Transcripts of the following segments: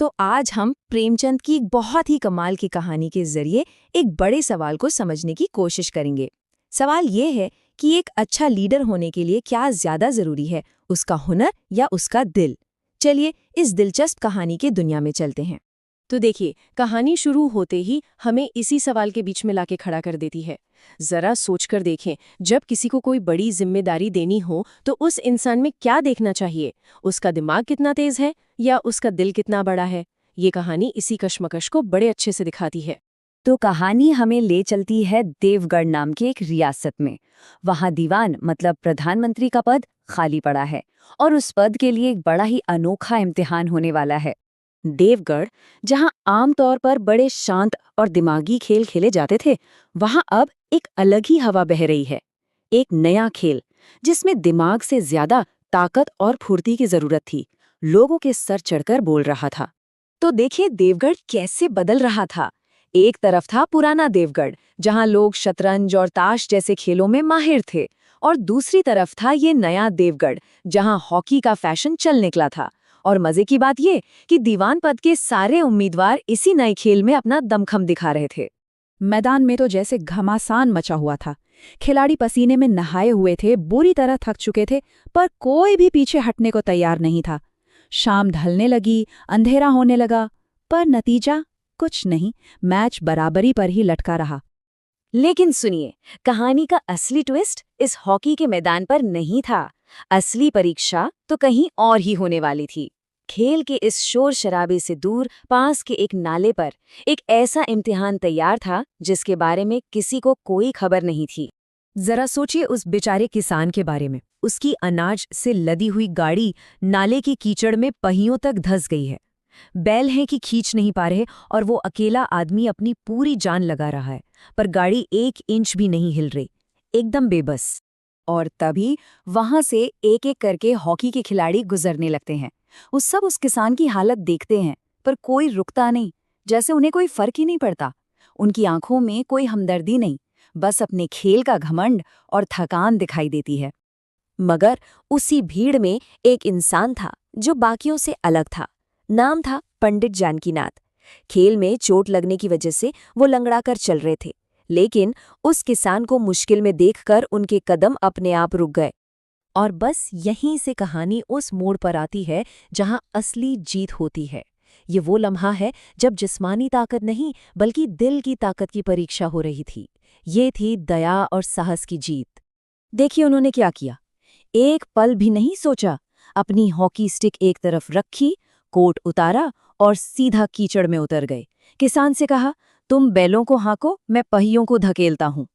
तो आज हम प्रेमचंद की एक बहुत ही कमाल की कहानी के जरिए एक बड़े सवाल को समझने की कोशिश करेंगे। सवाल ये है कि एक अच्छा लीडर होने के लिए क्या ज्यादा जरूरी है, उसका हुनर या उसका दिल। चलिए इस दिलचस्प कहानी की दुनिया में चलते हैं। तो देखिए, कहानी शुरू होते ही हमें इसी सवाल के बीच में लाके खड़ा कर देती है। जरा सोचकर देखें, जब किसी को कोई बड़ी जिम्मेदारी देनी हो तो उस इंसान में क्या देखना चाहिए? उसका दिमाग कितना तेज है या उसका दिल कितना बड़ा है? ये कहानी इसी कश्मकश को बड़े अच्छे से दिखाती है। तो कहानी हमें ले चलती है देवगढ़ नाम की एक रियासत में। वहाँ दीवान मतलब प्रधानमंत्री का पद खाली पड़ा है और उस पद के लिए एक बड़ा ही अनोखा इम्तिहान होने वाला है। देवगढ़, जहाँ आमतौर पर बड़े शांत और दिमागी खेल खेले जाते थे, वहाँ अब एक अलग ही हवा बह रही है। एक नया खेल जिसमें दिमाग से ज्यादा ताकत और फुर्ती की जरूरत थी, लोगों के सर चढ़कर बोल रहा था। तो देखिए देवगढ़ कैसे बदल रहा था। एक तरफ था पुराना देवगढ़, जहां लोग शतरंज और ताश जैसे खेलों में माहिर थे, और दूसरी तरफ था ये नया देवगढ़, जहां हॉकी का फैशन चल निकला था। और मजे की बात ये कि दीवान पद के सारे उम्मीदवार इसी नए खेल में अपना दमखम दिखा रहे थे। मैदान में तो जैसे घमासान मचा हुआ था। खिलाड़ी पसीने में नहाए हुए थे, बुरी तरह थक चुके थे, पर कोई भी पीछे हटने को तैयार नहीं था। शाम ढलने लगी, अंधेरा होने लगा, पर नतीजा कुछ नहीं। मैच बराबरी पर ही लटका रहा। लेकिन सुनिए, कहानी का असली ट्विस्ट इस हॉकी के मैदान पर नहीं था। असली परीक्षा तो कहीं और ही होने वाली थी। खेल के इस शोर शराबे से दूर पास के एक नाले पर एक ऐसा इम्तिहान तैयार था जिसके बारे में किसी को कोई खबर नहीं थी। जरा सोचिए उस बेचारे किसान के बारे में। उसकी अनाज से लदी हुई गाड़ी नाले की कीचड़ में पहियों तक धंस गई है। बैल हैं कि खींच नहीं पा रहे, और वो अकेला आदमी अपनी पूरी जान लगा रहा है, पर गाड़ी 1 इंच भी नहीं हिल रही, एकदम बेबस। और तभी वहां से एक एक करके हॉकी के खिलाड़ी गुजरने लगते हैं। उस किसान की हालत देखते हैं, पर कोई रुकता नहीं, जैसे उन्हें कोई फर्क ही नहीं पड़ता। उनकी आंखों में कोई हमदर्दी नहीं, बस अपने खेल का घमंड और थकान दिखाई देती है। मगर उसी भीड़ में एक इंसान था जो बाकियों से अलग था। नाम था पंडित जानकीनाथ। खेल में चोट लगने की वजह से वो लंगड़ाकर चल रहे थे, लेकिन उस किसान को मुश्किल में देखकर उनके कदम अपने आप रुक गए। और बस यहीं से कहानी उस मोड़ पर आती है जहां असली जीत होती है। ये वो लम्हा है जब जिस्मानी ताकत नहीं बल्कि दिल की ताकत की परीक्षा हो रही थी। ये थी दया और साहस की जीत। देखिए उन्होंने क्या किया। एक पल भी नहीं सोचा, अपनी हॉकी स्टिक एक तरफ रखी, कोट उतारा और सीधा कीचड़ में उतर गए। किसान से कहा, तुम बैलों को हाँको, मैं पहियों को धकेलता हूं।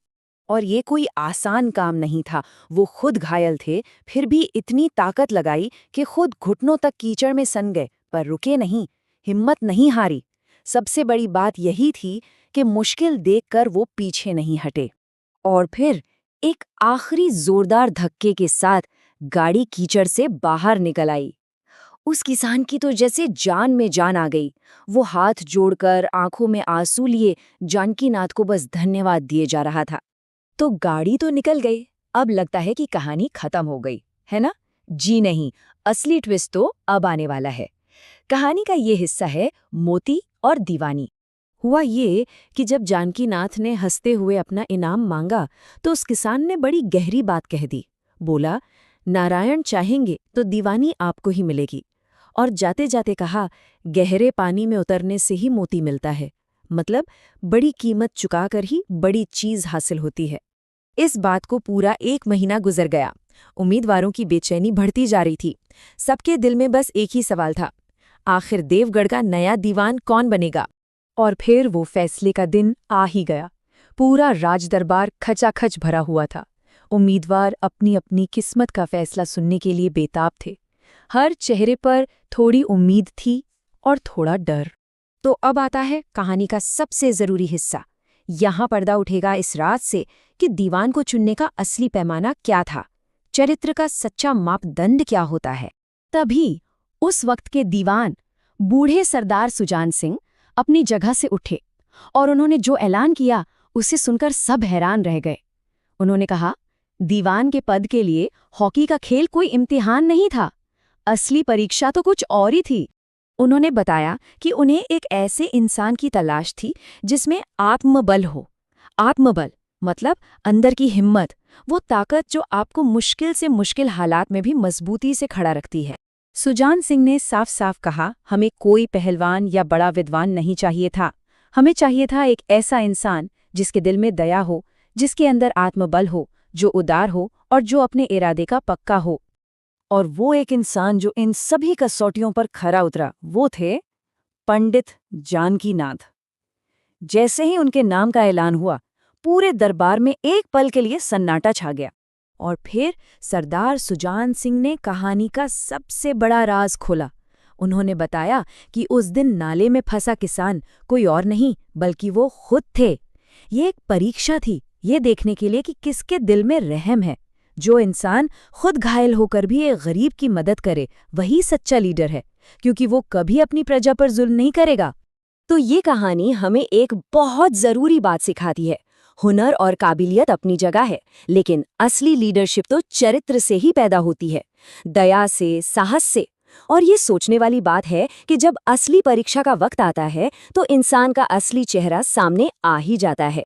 और ये कोई आसान काम नहीं था। वो खुद घायल थे, फिर भी इतनी ताकत लगाई कि खुद घुटनों तक कीचड़ में सन गए, पर रुके नहीं, हिम्मत नहीं हारी। सबसे बड़ी बात यही थी कि मुश्किल देखकर वो पीछे नहीं हटे। और फिर एक आखिरी जोरदार धक्के के साथ गाड़ी कीचड़ से बाहर निकल आई। उस किसान की तो जैसे जान में जान आ गई। वो हाथ जोड़कर आंखों में आंसू लिए जानकीनाथ को बस धन्यवाद दिए जा रहा था। तो गाड़ी तो निकल गई, अब लगता है कि कहानी खत्म हो गई, है ना? जी नहीं, असली ट्विस्ट तो अब आने वाला है। कहानी का ये हिस्सा है मोती और दीवानी। हुआ ये कि जब जानकीनाथ ने हंसते हुए अपना इनाम मांगा तो उस किसान ने बड़ी गहरी बात कह दी। बोला, नारायण चाहेंगे तो दीवानी आपको ही मिलेगी। और जाते जाते कहा, गहरे पानी में उतरने से ही मोती मिलता है, मतलब बड़ी कीमत चुकाकर ही बड़ी चीज हासिल होती है। इस बात को पूरा 1 महीना गुजर गया। उम्मीदवारों की बेचैनी बढ़ती जा रही थी। सबके दिल में बस एक ही सवाल था, आखिर देवगढ़ का नया दीवान कौन बनेगा? और फिर वो फैसले का दिन आ ही गया। पूरा राजदरबार खचाखच भरा हुआ था। उम्मीदवार अपनी अपनी किस्मत का फैसला सुनने के लिए बेताब थे। हर चेहरे पर थोड़ी उम्मीद थी और थोड़ा डर। तो अब आता है कहानी का सबसे जरूरी हिस्सा। यहाँ पर्दा उठेगा इस रात से कि दीवान को चुनने का असली पैमाना क्या था, चरित्र का सच्चा मापदंड क्या होता है। तभी उस वक्त के दीवान बूढ़े सरदार सुजान सिंह अपनी जगह से उठे और उन्होंने जो ऐलान किया उसे सुनकर सब हैरान रह गए। उन्होंने कहा, दीवान के पद के लिए हॉकी का खेल कोई इम्तिहान नहीं था, असली परीक्षा तो कुछ और ही थी। उन्होंने बताया कि उन्हें एक ऐसे इंसान की तलाश थी जिसमें आत्मबल हो। आत्मबल मतलब अंदर की हिम्मत, वो ताकत जो आपको मुश्किल से मुश्किल हालात में भी मजबूती से खड़ा रखती है। सुजान सिंह ने साफ साफ कहा, हमें कोई पहलवान या बड़ा विद्वान नहीं चाहिए था। हमें चाहिए था एक ऐसा इंसान जिसके दिल में दया हो, जिसके अंदर आत्मबल हो, जो उदार हो और जो अपने इरादे का पक्का हो। और वो एक इंसान जो इन सभी कसौटियों पर खरा उतरा, वो थे पंडित जानकीनाथ। जैसे ही उनके नाम का ऐलान हुआ, पूरे दरबार में एक पल के लिए सन्नाटा छा गया। और फिर सरदार सुजान सिंह ने कहानी का सबसे बड़ा राज खोला। उन्होंने बताया कि उस दिन नाले में फंसा किसान कोई और नहीं बल्कि वो खुद थे। ये एक परीक्षा थी, ये देखने के लिए कि किसके दिल में रहम है। जो इंसान खुद घायल होकर भी एक गरीब की मदद करे, वही सच्चा लीडर है, क्योंकि वो कभी अपनी प्रजा पर जुल्म नहीं करेगा। तो ये कहानी हमें एक बहुत जरूरी बात सिखाती है। हुनर और काबिलियत अपनी जगह है, लेकिन असली लीडरशिप तो चरित्र से ही पैदा होती है, दया से, साहस से। और ये सोचने वाली बात है कि जब असली परीक्षा का वक्त आता है तो इंसान का असली चेहरा सामने आ ही जाता है।